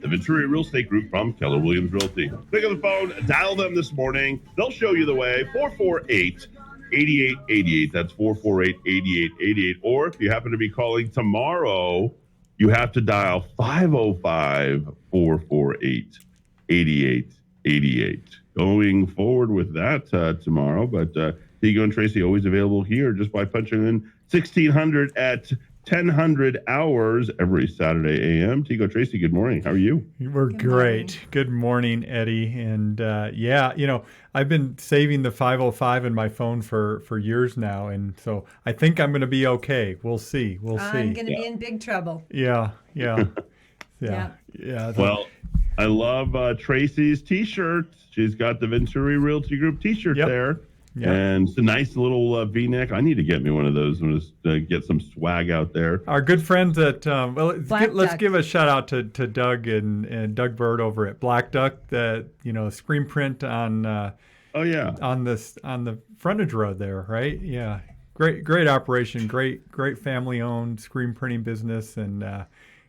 the Venturi Real Estate Group from Keller Williams Realty. Pick up the phone, dial them this morning. They'll show you the way. 448-8888. That's 448-8888. Or if you happen to be calling tomorrow, you have to dial 505-448-8888. Going forward with that tomorrow, but Tego and Tracy always available here just by punching in 1600 at 1000 hours every Saturday a.m. Tego, Tracy, good morning. How are you? We're great. Good morning, Eddie. And I've been saving the 505 in my phone for years now, and so I think I'm going to be okay. We'll see. I'm going to be in big trouble. Yeah. Well, I love Tracy's T-shirt. She's got the Venturi Realty Group T-shirt there. Yep. And it's a nice little V-neck. I need to get me one of those and just get some swag out there. Our good friends at let's give a shout out to Doug and Doug Bird over at Black Duck. That screen print on on the frontage road there, right? Yeah, great operation, great family owned screen printing business, and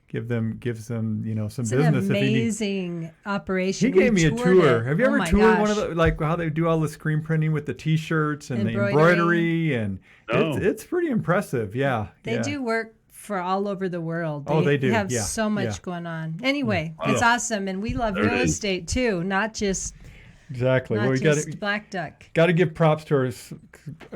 gives them some business. An amazing operation. He gave me a tour. Have you ever toured one of the, like how they do all the screen printing with the T-shirts and the embroidery, and it's pretty impressive. Yeah, they do work for all over the world. They do. They have so much going on. Anyway, it's awesome, and we love real estate too, not just. Exactly. Not just Black Duck. Got to give props to our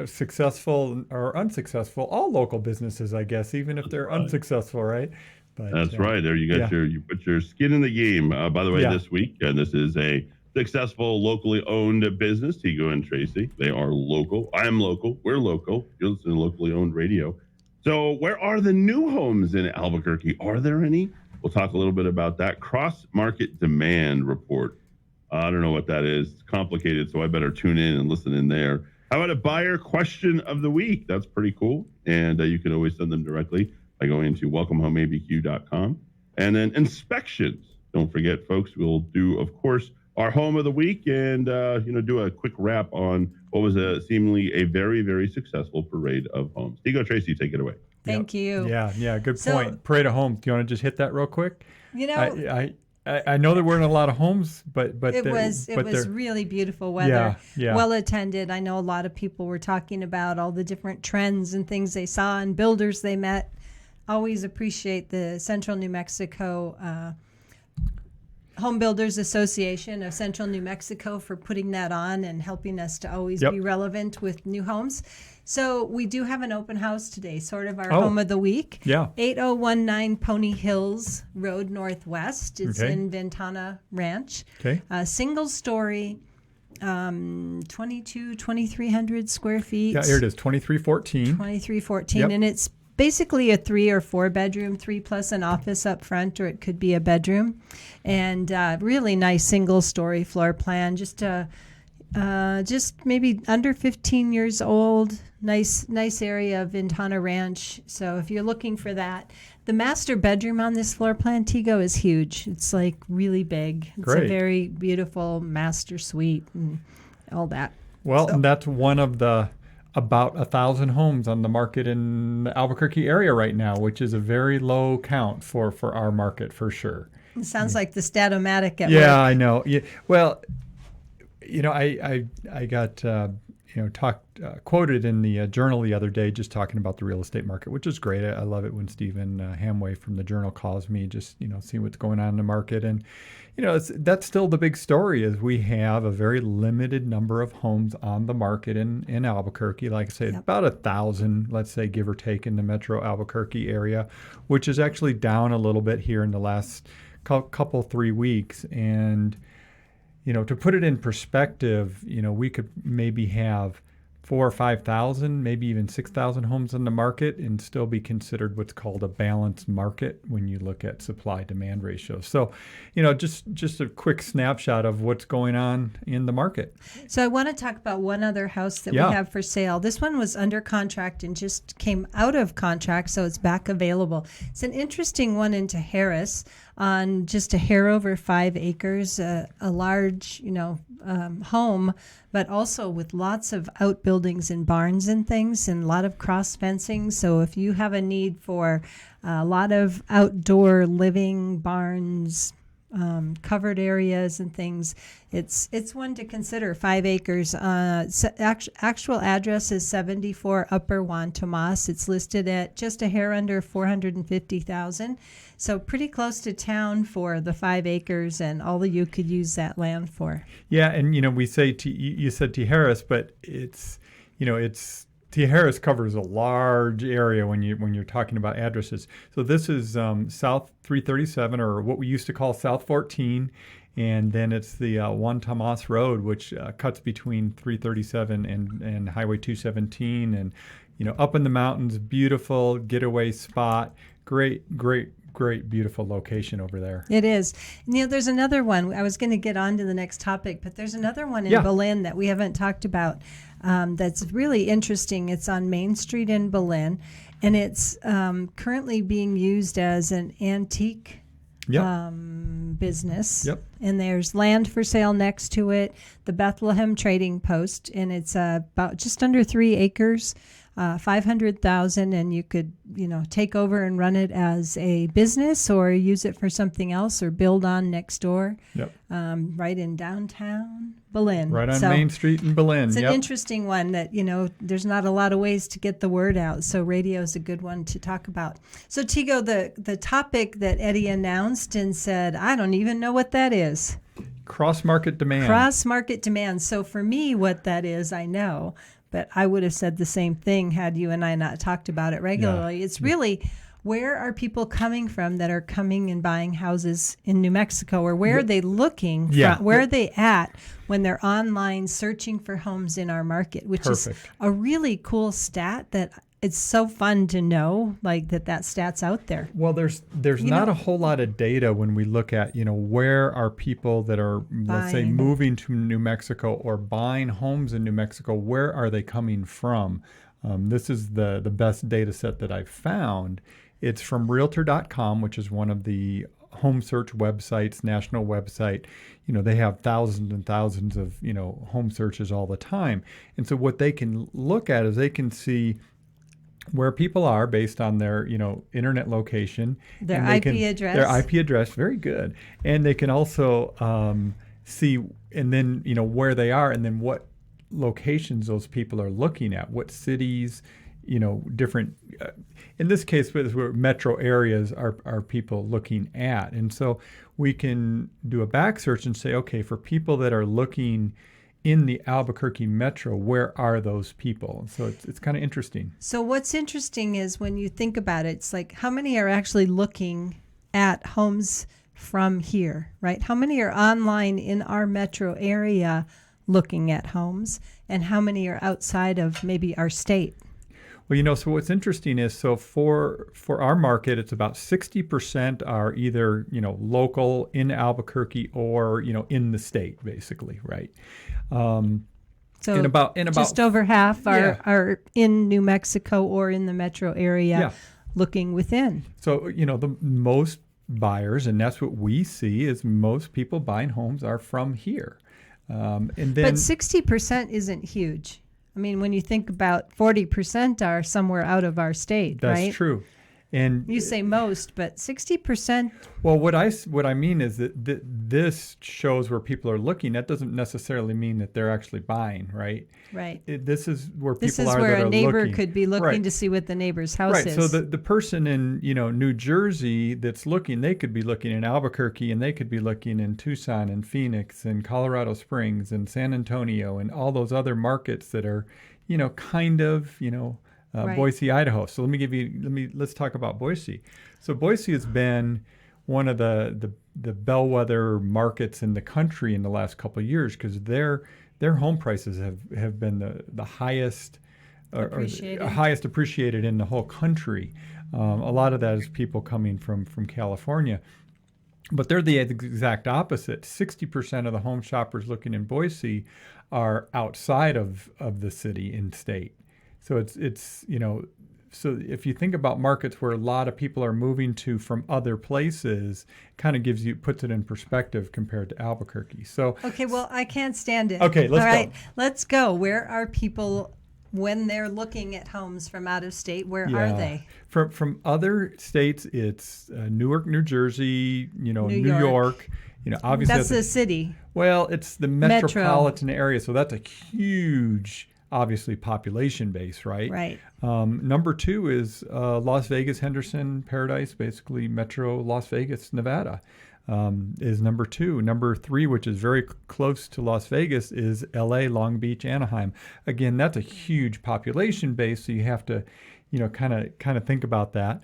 successful or unsuccessful, all local businesses, I guess, even if they're unsuccessful, right? But, that's right. There you got you put your skin in the game. By the way, this week, and this is a successful locally owned business, Tego and Tracy. They are local. I am local. We're local. You're listening to locally owned radio. So where are the new homes in Albuquerque? Are there any? We'll talk a little bit about that. Cross market demand report. I don't know what that is. It's complicated, so I better tune in and listen in there. How about a buyer question of the week? That's pretty cool. And you can always send them directly by going to welcomehomeabq.com. And then inspections. Don't forget, folks, we'll do, of course, our home of the week and, do a quick wrap on what was seemingly a very, very successful parade of homes. Tego, Tracy, take it away. Thank you. Yeah, good point. Parade of homes. Do you want to just hit that real quick? I know there weren't a lot of homes, but it was really beautiful weather. Yeah. Well attended. I know a lot of people were talking about all the different trends and things they saw and builders they met. Always appreciate the Central New Mexico Home Builders Association of Central New Mexico for putting that on and helping us to always be relevant with new homes. So we do have an open house today, sort of our home of the week. Yeah. 8019 Pony Hills Road Northwest. It's in Ventana Ranch. Okay. Single story, 2,300 square feet. Yeah, here it is, 2314. 2314, and it's basically a 3 or 4 bedroom, 3 plus an office up front, or it could be a bedroom, and really nice single story floor plan. Just maybe under 15 years old. Nice area of Ventana Ranch. So if you're looking for that, the master bedroom on this floor plan, Tego, is huge. It's like really big. It's a very beautiful master suite and all that. Well, and that's one of the about 1,000 homes on the market in the Albuquerque area right now, which is a very low count for our market for sure. It sounds like the Statomatic at work. Yeah, I know. Yeah. Well, I got quoted in the Journal the other day just talking about the real estate market, which is great. I love it when Stephen Hamway from the Journal calls me, just see what's going on in the market. And that's still the big story, is we have a very limited number of homes on the market in Albuquerque. Like I say, about 1,000, let's say, give or take, in the metro Albuquerque area, which is actually down a little bit here in the last couple 3 weeks. And to put it in perspective, we could maybe have 4,000 or 5,000, maybe even 6,000 homes on the market and still be considered what's called a balanced market when you look at supply-demand ratios. So, just a quick snapshot of what's going on in the market. So I want to talk about one other house that we have for sale. This one was under contract and just came out of contract, so it's back available. It's an interesting one into Harris on just a hair over 5 acres, a large, home, but also with lots of outbuildings and barns and things and a lot of cross fencing. So if you have a need for a lot of outdoor living, barns, covered areas and things. It's one to consider. 5 acres. Actual address is 74 Upper Juan Tomas. It's listed at just a hair under $450,000. So pretty close to town for the 5 acres and all that you could use that land for. Yeah, and we say you said Tijeras, but it's Tijeras covers a large area when you're talking about addresses. So this is South 337, or what we used to call South 14, and then it's the Juan Tomas Road, which cuts between 337 and Highway 217, and up in the mountains, beautiful getaway spot, great, beautiful location over there. It is. There's another one. I was going to get on to the next topic, but there's another one in Belen that we haven't talked about. That's really interesting. It's on Main Street in Belen, and it's currently being used as an antique business. Yep. And there's land for sale next to it, the Bethlehem Trading Post, and it's about just under 3 acres. 500,000, and you could, take over and run it as a business or use it for something else or build on next door. Yep. Right in downtown Belen. Right on Main Street in Belen. It's an interesting one that, there's not a lot of ways to get the word out. So radio is a good one to talk about. So Tego, the topic that Eddie announced and said, I don't even know what that is. Cross-market demand. Cross-market demand. So for me, what that is, I know. But I would have said the same thing had you and I not talked about it regularly. Yeah. It's really, where are people coming from that are coming and buying houses in New Mexico? Or where are they looking from? Where are they at when they're online searching for homes in our market? Which is a really cool stat that it's so fun to know, like that stat's out there. Well, there's not a whole lot of data when we look at, where are people that are, let's say, moving to New Mexico or buying homes in New Mexico, where are they coming from? This is the best data set that I've found. It's from Realtor.com, which is one of the home search websites, national website. They have thousands and thousands of, home searches all the time. And so what they can look at is they can see where people are based on their, internet location. Their IP address. Their IP address, very good. And they can also see, and then, where they are and then what locations those people are looking at, what cities, different, in this case, where metro areas are people looking at. And so we can do a back search and say, okay, for people that are looking in the Albuquerque metro, where are those people? So it's kind of interesting. So what's interesting is when you think about it, it's like how many are actually looking at homes from here, right? How many are online in our metro area looking at homes, and how many are outside of maybe our state? Well, so what's interesting is, so for our market, it's about 60% are either, local in Albuquerque or, in the state, basically, right? So and about just over half are in New Mexico or in the metro area looking within. So, the most buyers, and that's what we see, is most people buying homes are from here. And then, but 60% isn't huge. I mean, when you think about 40% are somewhere out of our state, that's right? That's true. And you say most, but 60%. Well, what I mean is that this shows where people are looking. That doesn't necessarily mean that they're actually buying, right? Right. This is where people are. This is where a neighbor could be looking to see what the neighbor's house is. So the person in New Jersey that's looking, they could be looking in Albuquerque, and they could be looking in Tucson and Phoenix and Colorado Springs and San Antonio and all those other markets that are, kind of, Boise, Idaho. So let's talk about Boise. So Boise has been one of the bellwether markets in the country in the last couple of years because their home prices have been the highest highest appreciated in the whole country. A lot of that is people coming from California. But they're the exact opposite. 60% of the home shoppers looking in Boise are outside of the city and state. So it's so if you think about markets where a lot of people are moving to from other places, kind of puts it in perspective compared to Albuquerque. So okay, well, I can't stand it. Okay, let's go. All right, let's go. Where are people when they're looking at homes from out of state, where are they? From other states, it's Newark, New Jersey, New York. Obviously that's the city. Well, it's the metropolitan area, so that's a huge, obviously, population base, right? Right. Number 2 is Las Vegas, Henderson, Paradise, basically Metro Las Vegas, Nevada. Is number 2. Number 3, which is very close to Las Vegas, is LA, Long Beach, Anaheim. Again, that's a huge population base, so you have to, kind of think about that.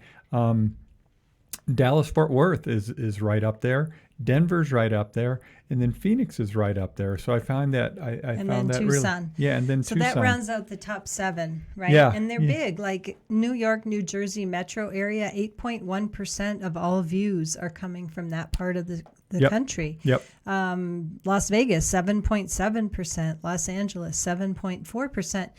Dallas Fort Worth is right up there. Denver's right up there, and then Phoenix is right up there. So I found that and then Tucson. And then so Tucson. That rounds out the top 7, right? Yeah, and they're big. Like New York, New Jersey metro area, 8.1% of all views are coming from that part of the country. Yep. Las Vegas, 7.7%. Los Angeles, 7.4%.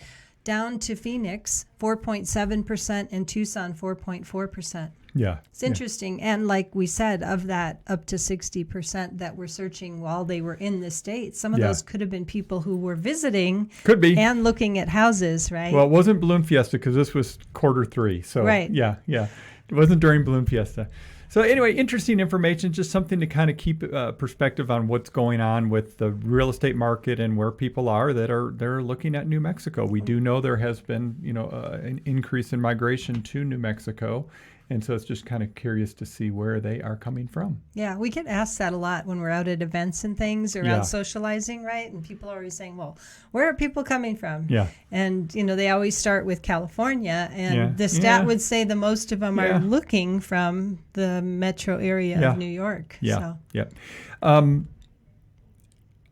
Down to Phoenix, 4.7%, and Tucson, 4.4%. Yeah. It's interesting. And like we said, of that up to 60% that were searching while they were in the state, some of those could have been people who were visiting. Could be. And looking at houses, right? Well, it wasn't Balloon Fiesta because this was Q3. So, right. Yeah. It wasn't during Balloon Fiesta. So anyway, interesting information, just something to kind of keep perspective on what's going on with the real estate market and where people are they're looking at New Mexico. We do know there has been, an increase in migration to New Mexico. And so it's just kind of curious to see where they are coming from. Yeah, we get asked that a lot when we're out at events and things or out socializing, right? And people are always saying, well, where are people coming from? Yeah. And, they always start with California. And the stat would say the most of them are looking from the metro area of New York. Yeah, I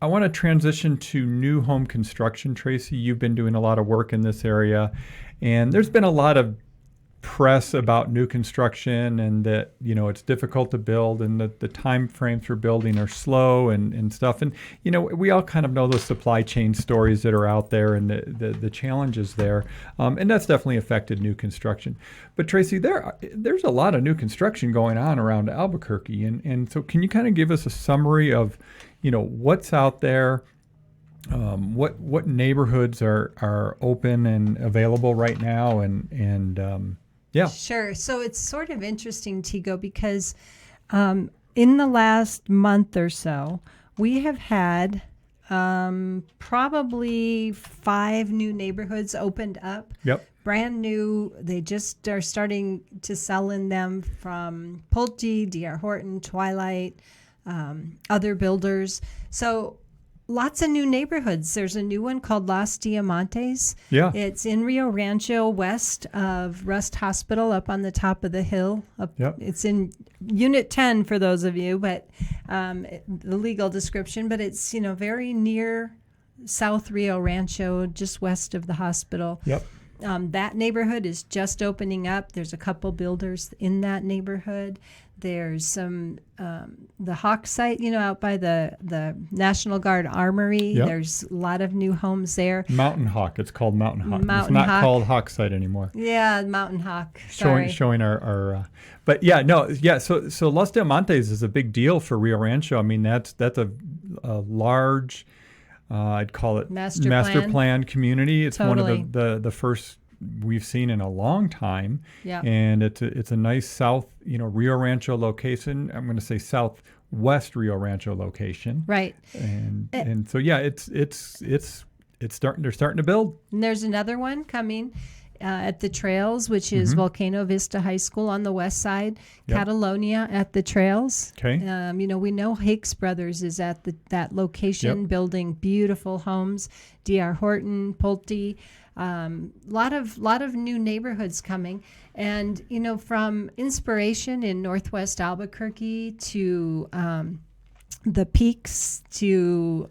want to transition to new home construction, Tracy. You've been doing a lot of work in this area. And there's been a lot of press about new construction and that it's difficult to build and that the time frames for building are slow and stuff, and we all kind of know the supply chain stories that are out there and the challenges there, and that's definitely affected new construction. But Tracy, there's a lot of new construction going on around Albuquerque, and so can you kind of give us a summary of what's out there, what neighborhoods are open and available right now, and yeah. Sure. So it's sort of interesting, Tego, because in the last month or so, we have had probably 5 new neighborhoods opened up. Yep. Brand new. They just are starting to sell in them from Pulte, D.R. Horton, Twilight, other builders. So lots of new neighborhoods. There's a new one called Los Diamantes. Yeah. It's in Rio Rancho, west of Rust Hospital, up on the top of the hill. Yep. It's in Unit 10 for those of you, but the legal description. But it's, very near South Rio Rancho, just west of the hospital. Yep. That neighborhood is just opening up. There's a couple builders in that neighborhood. There's some, the Hawk site, out by the National Guard Armory. Yep. There's a lot of new homes there. Mountain Hawk. It's called Mountain Hawk. Mountain it's not Hawk. called Hawk site anymore. Yeah, Mountain Hawk. Sorry. Showing our but yeah, no, yeah. So Los Diamantes is a big deal for Rio Rancho. I mean, that's a large, I'd call it master plan community. It's totally. One of the first we've seen in a long time. Yeah. And it's a nice south, Rio Rancho location. I'm going to say southwest Rio Rancho location. Right. And so yeah, it's starting. They're starting to build. And there's another one coming at the Trails, which is Volcano Vista High School on the west side. Yep. Catalonia at the Trails. Okay. We know Hakes Brothers is at that location, building beautiful homes. D.R. Horton, Pulte. Lot of new neighborhoods coming, and from inspiration in Northwest Albuquerque to the Peaks to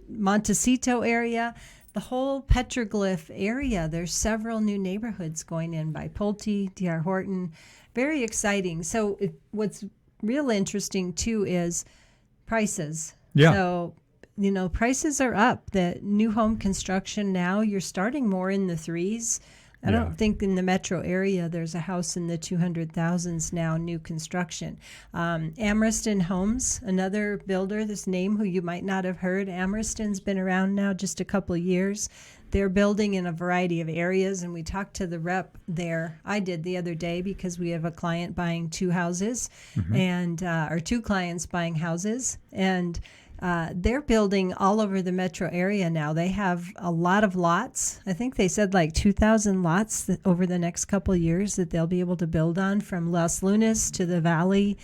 Montecito area, the whole petroglyph area. There's several new neighborhoods going in by Pulte, D.R. Horton. Very exciting. So what's real interesting too is prices. Yeah. So prices are up. The new home construction now, you're starting more in the 3s. I don't think in the metro area there's a house in the 200,000s now, new construction. Ameriston Homes, another builder, this name who you might not have heard. Ameriston's been around now just a couple of years. they're building in a variety of areas, and we talked to the rep there. I did the other day because we have a client buying 2 houses, and or 2 clients buying houses, and they're building all over the metro area now. They have a lot of lots. I think they said like 2,000 lots over the next couple of years that they'll be able to build on, from Los Lunas to the Valley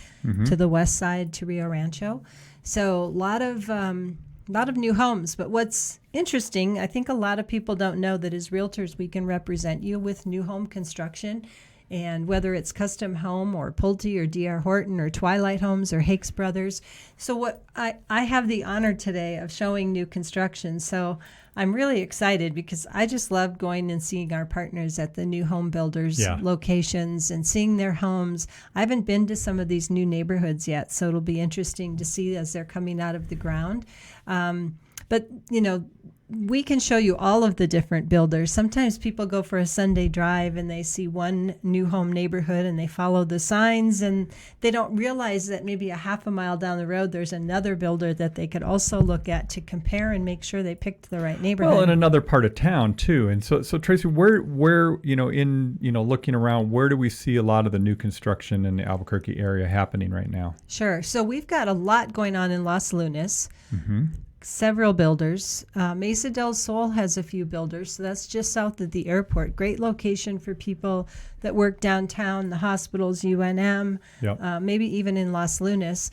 to the west side to Rio Rancho. So a lot of new homes. But what's interesting, I think a lot of people don't know that as realtors we can represent you with new home construction. And whether it's Custom Home or Pulte or D.R. Horton or Twilight Homes or Hakes Brothers. So what I have the honor today of showing new construction. So I'm really excited because I just love going and seeing our partners at the new home builders locations and seeing their homes. I haven't been to some of these new neighborhoods yet, so it'll be interesting to see as they're coming out of the ground. But, you know, we can show you all of the different builders. Sometimes people go for a Sunday drive and they see one new home neighborhood and they follow the signs, and they don't realize that maybe a half a mile down the road there's another builder that they could also look at to compare and make sure they picked the right neighborhood. Well, in another part of town too. And so Tracy, where looking around, where do we see a lot of the new construction in the Albuquerque area happening right now? Sure. So we've got a lot going on in Los Lunas. Several builders. Mesa del Sol has a few builders, so that's just south of the airport. Great location for people that work downtown, the hospitals, UNM, maybe even in Los Lunas.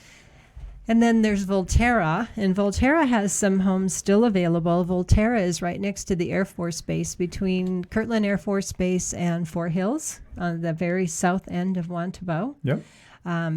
And then there's Volterra, and Volterra has some homes still available. Volterra is right next to the Air Force Base, between Kirtland Air Force Base and Fort Hills, on the very south end of Juan Tabo.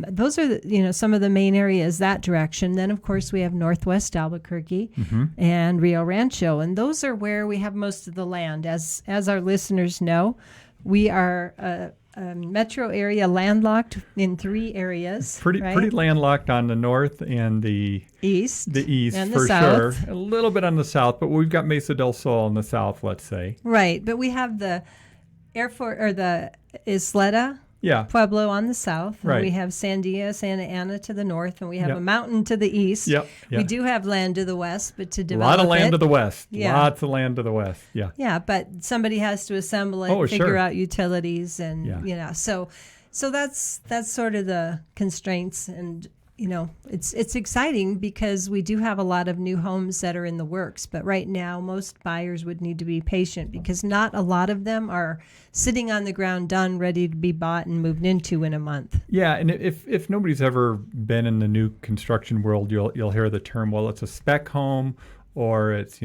Those are some of the main areas that direction. Then, of course, we have Northwest Albuquerque and Rio Rancho, and those are where we have most of the land. As our listeners know, we are a metro area landlocked in 3 areas. Pretty landlocked on the north and the east and for the south. Sure. A little bit on the south, but we've got Mesa del Sol in the south, let's say. Right, but we have the airport or the Isleta. Pueblo on the south, and we have Sandia, Santa Ana to the north, and we have a mountain to the east. We do have land to the west, but to develop a lot of land to the west. Lots of land to the west. But somebody has to assemble it, figure out utilities, and so that's sort of the constraints. And it's exciting because we do have a lot of new homes that are in the works, but right now most buyers would need to be patient because not a lot of them are sitting on the ground done, ready to be bought and moved into in a month. And if nobody's ever been in the new construction world, you'll hear the term, well, it's a spec home, or it's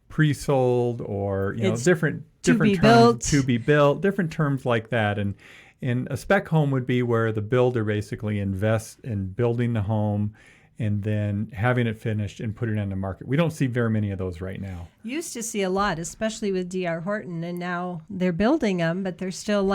pre-sold, or it's different terms, to be built, different terms like that. And a spec home would be where the builder basically invests in building the home and then having it finished and putting it on the market. We don't see very many of those right now. Used to see a lot, especially with D.R. Horton, and now they're building them, but they're still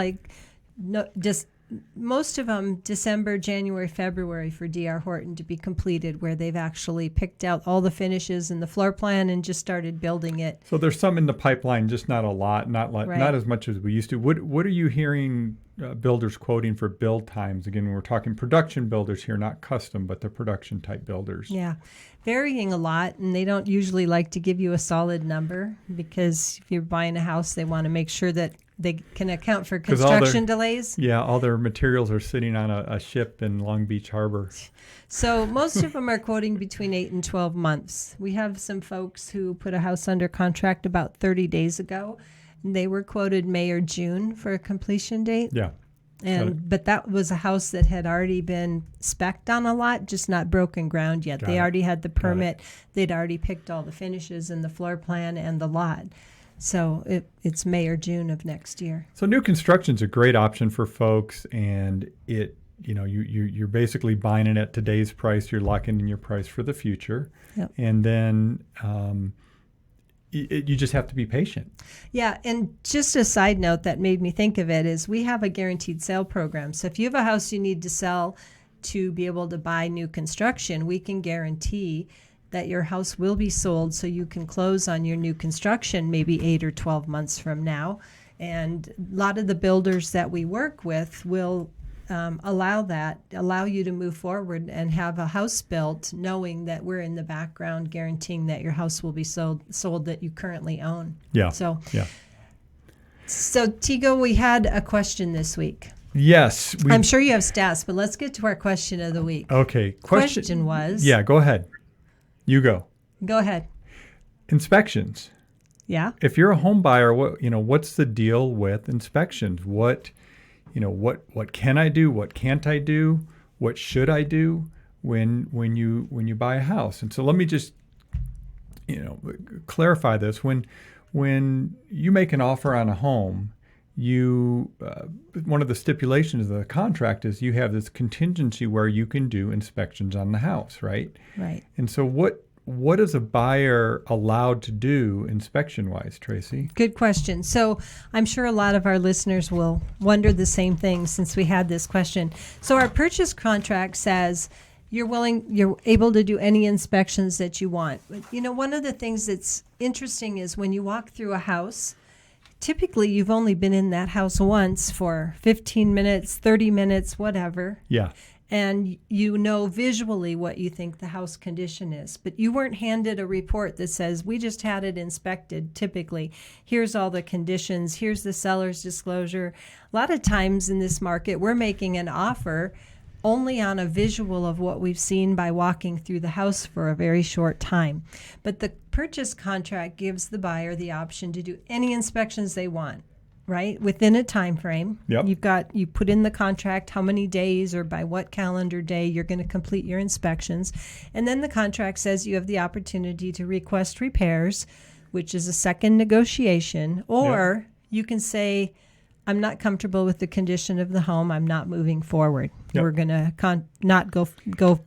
just most of them December, January, February for D.R. Horton to be completed, where they've actually picked out all the finishes and the floor plan and just started building it. So there's some in the pipeline, just not a lot, not as much as we used to. What are you hearing builders quoting for build times? Again, we're talking production builders here, not custom, but the production type builders. Varying a lot, and they don't usually like to give you a solid number because if you're buying a house, they want to make sure that they can account for construction delays. All their materials are sitting on a ship in Long Beach Harbor. So most of them are quoting between 8 and 12 months. We have some folks who put a house under contract about 30 days ago. They were quoted May or June for a completion date. But that was a house that had already been spec'd on a lot, just not broken ground yet. They already had the permit. They'd already picked all the finishes and the floor plan and the lot. So it's May or June of next year. So new construction's a great option for folks, and you're basically buying it at today's price. You're locking in your price for the future, and then you just have to be patient. And just a side note that made me think of it is we have a guaranteed sale program. So if you have a house you need to sell to be able to buy new construction, we can guarantee that your house will be sold so you can close on your new construction maybe 8 or 12 months from now. And a lot of the builders that we work with will allow you to move forward and have a house built, knowing that we're in the background guaranteeing that your house will be sold that you currently own. Yeah. So yeah. So Tego, we had a question this week. Yes. I'm sure you have stats, but let's get to our question of the week. Okay. Question was. Yeah, go ahead. You go. Go ahead. Inspections. Yeah. If you're a home buyer, what's the deal with inspections? What can I do? What can't I do? What should I do when you buy a house? And so let me just clarify this. When you make an offer on a home, one of the stipulations of the contract is you have this contingency where you can do inspections on the house, right? Right. And so what is a buyer allowed to do inspection-wise, Tracy? Good question. So I'm sure a lot of our listeners will wonder the same thing since we had this question. So our purchase contract says you're able to do any inspections that you want. But, one of the things that's interesting is when you walk through a house, typically you've only been in that house once for 15 minutes, 30 minutes, whatever. Yeah. And visually what you think the house condition is. But you weren't handed a report that says, we just had it inspected, typically. Here's all the conditions. Here's the seller's disclosure. A lot of times in this market, we're making an offer only on a visual of what we've seen by walking through the house for a very short time. But the purchase contract gives the buyer the option to do any inspections they want, right? Within a time frame. Yep. You put in the contract how many days or by what calendar day you're going to complete your inspections. And then the contract says you have the opportunity to request repairs, which is a second negotiation, or you can say, I'm not comfortable with the condition of the home. I'm not moving forward. Yep. We're going to not go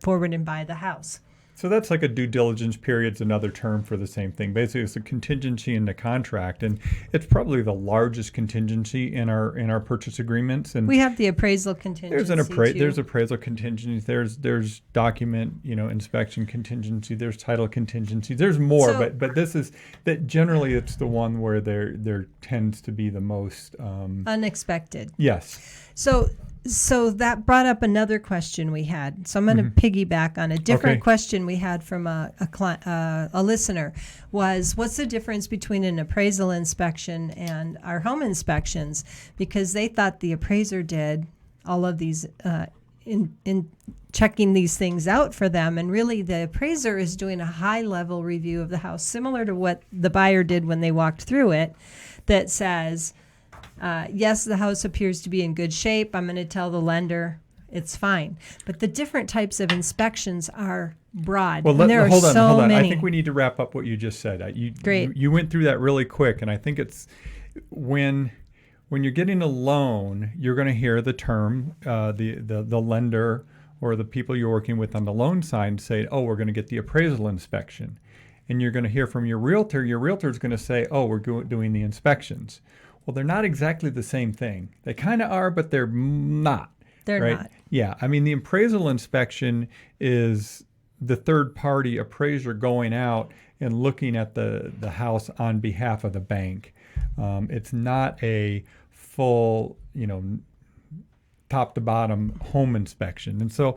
forward and buy the house. So that's like a due diligence period is another term for the same thing. Basically, it's a contingency in the contract, and it's probably the largest contingency in our purchase agreements. And we have the appraisal contingency. There's appraisal contingency. There's document inspection contingency. There's title contingency. There's more, but this is that generally it's the one where there tends to be the most unexpected. Yes. So that brought up another question we had. So I'm going to piggyback on a different question we had from a listener was, what's the difference between an appraisal inspection and our home inspections? Because they thought the appraiser did all of these in checking these things out for them. And really the appraiser is doing a high-level review of the house, similar to what the buyer did when they walked through it, that says, yes, the house appears to be in good shape. I'm going to tell the lender it's fine. But the different types of inspections are broad. Well, hold on. I think we need to wrap up what you just said. Great. You went through that really quick, and I think it's when you're getting a loan, you're going to hear the term, the lender or the people you're working with on the loan side say, oh, we're going to get the appraisal inspection. And you're going to hear from your realtor. Your realtor is going to say, oh, we're doing the inspections. Well, they're not exactly the same thing. They kind of are, but they're not. They're right? not. Yeah. I mean, the appraisal inspection is the third-party appraiser going out and looking at the house on behalf of the bank. It's not a full, top-to-bottom home inspection. And so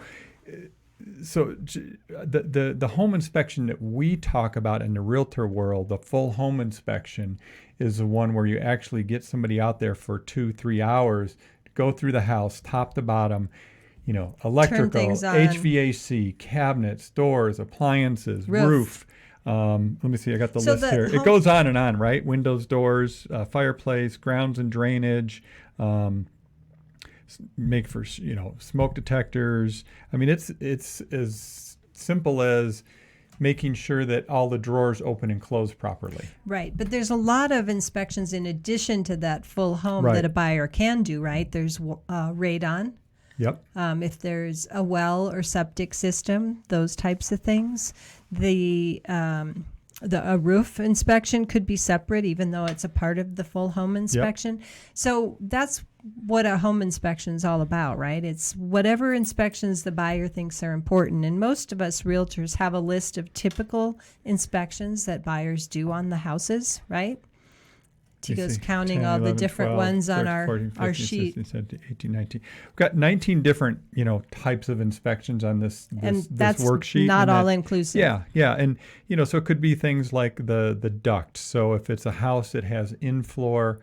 the home inspection that we talk about in the realtor world, the full home inspection, is the one where you actually get somebody out there for 2-3 hours to go through the house, top to bottom, electrical, HVAC, cabinets, doors, appliances, roof. Let me see, I got the list here. It goes on and on, right? Windows, doors, fireplace, grounds and drainage, make for smoke detectors. I mean, it's as simple as making sure that all the drawers open and close properly. Right, but there's a lot of inspections in addition to that full home that a buyer can do. Right, there's radon. Yep. If there's a well or septic system, those types of things. A roof inspection could be separate, even though it's a part of the full home inspection. Yep. So that's what a home inspection is all about, right? It's whatever inspections the buyer thinks are important. And most of us realtors have a list of typical inspections that buyers do on the houses, right? Tigo's counting 10, all 11, the different 12, ones on 13, 14, 15, our 16, sheet. 17, 18, 19. We've got 19 different, types of inspections on this that's worksheet. Not all inclusive. Yeah. And, so it could be things like the duct. So if it's a house that has in-floor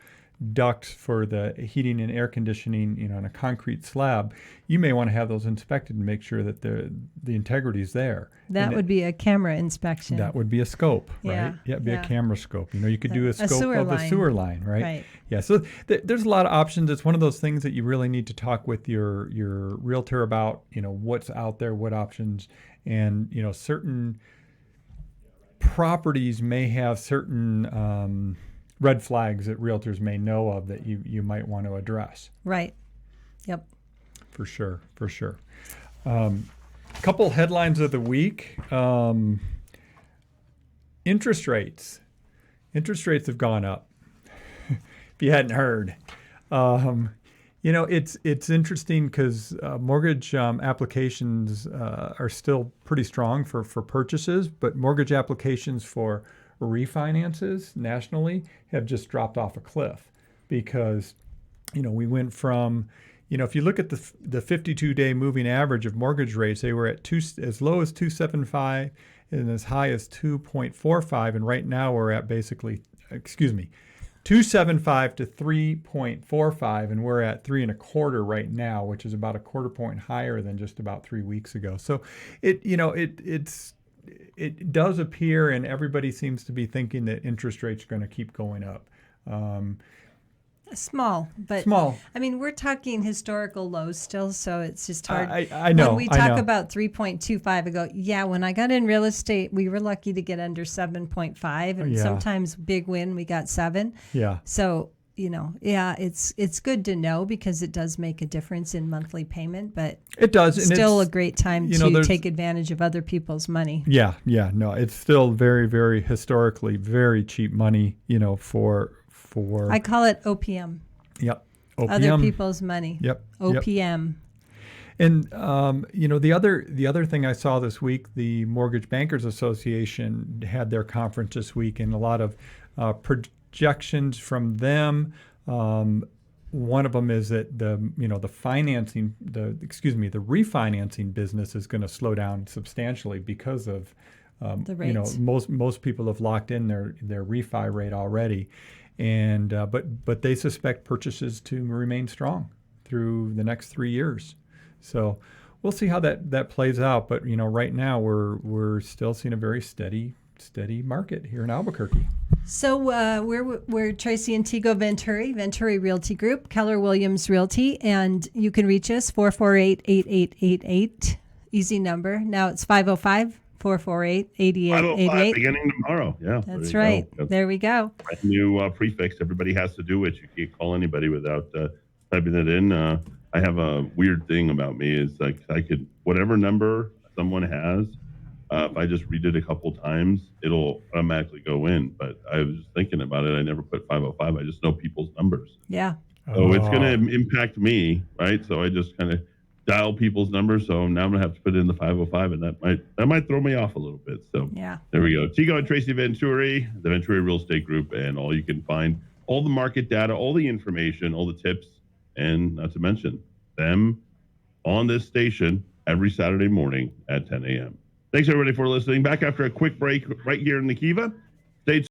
ducts for the heating and air conditioning, on a concrete slab, you may want to have those inspected and make sure that the integrity is there. That would be a camera inspection. That would be a scope, right? Yeah, It'd be a camera scope. You could do a scope of line. a sewer line, right? Yeah. So there's a lot of options. It's one of those things that you really need to talk with your realtor about. What's out there, what options, and certain properties may have certain red flags that realtors may know of that you might want to address. Right. Yep. For sure. Couple headlines of the week. Interest rates. Interest rates have gone up. If you hadn't heard. It's interesting because mortgage applications are still pretty strong for purchases, but mortgage applications for refinances nationally have just dropped off a cliff because, we went from, if you look at the 52-day moving average of mortgage rates, they were at as low as 2.75 and as high as 2.45, and right now we're at 2.75 to 3.45, and we're at 3.25 right now, which is about a quarter point higher than just about 3 weeks ago. So it does appear, and everybody seems to be thinking that interest rates are going to keep going up. Small. I mean, we're talking historical lows still, so it's just hard. I know. When we talk about 3.25, I go, when I got in real estate, we were lucky to get under 7.5, and sometimes big win, we got 7. Yeah. So, it's good to know because it does make a difference in monthly payment, but it does. It's still a great time to take advantage of other people's money. Yeah. No, it's still very, very historically very cheap money, for I call it OPM. Yep. OPM. Other people's money. Yep. OPM. And the other thing I saw this week, the Mortgage Bankers Association had their conference this week, and a lot of projections from them. One of them is that the refinancing business is going to slow down substantially because of the rates. Most people have locked in their refi rate already, and but they suspect purchases to remain strong through the next 3 years. So we'll see how that plays out. But right now we're still seeing a very steady market here in Albuquerque. So we're Tracy and Tego Venturi Realty Group, Keller Williams Realty, and you can reach us 448-8888, easy number. Now it's 505-448-8888. Beginning tomorrow. Yeah, that's right. There we go. Brand new prefix. Everybody has to do it. You can't call anybody without typing it in. I have a weird thing about me is like I could whatever number someone has. If I just read it a couple times, it'll automatically go in. But I was just thinking about it. I never put 505. I just know people's numbers. Yeah. So it's going to impact me, right? So I just kind of dial people's numbers. So now I'm going to have to put in the 505, and that might throw me off a little bit. So there we go. Tego and Tracy Venturi, the Venturi Real Estate Group, and all you can find all the market data, all the information, all the tips, and not to mention them on this station every Saturday morning at 10 a.m. Thanks, everybody, for listening. Back after a quick break right here in the Kiva. Stay tuned.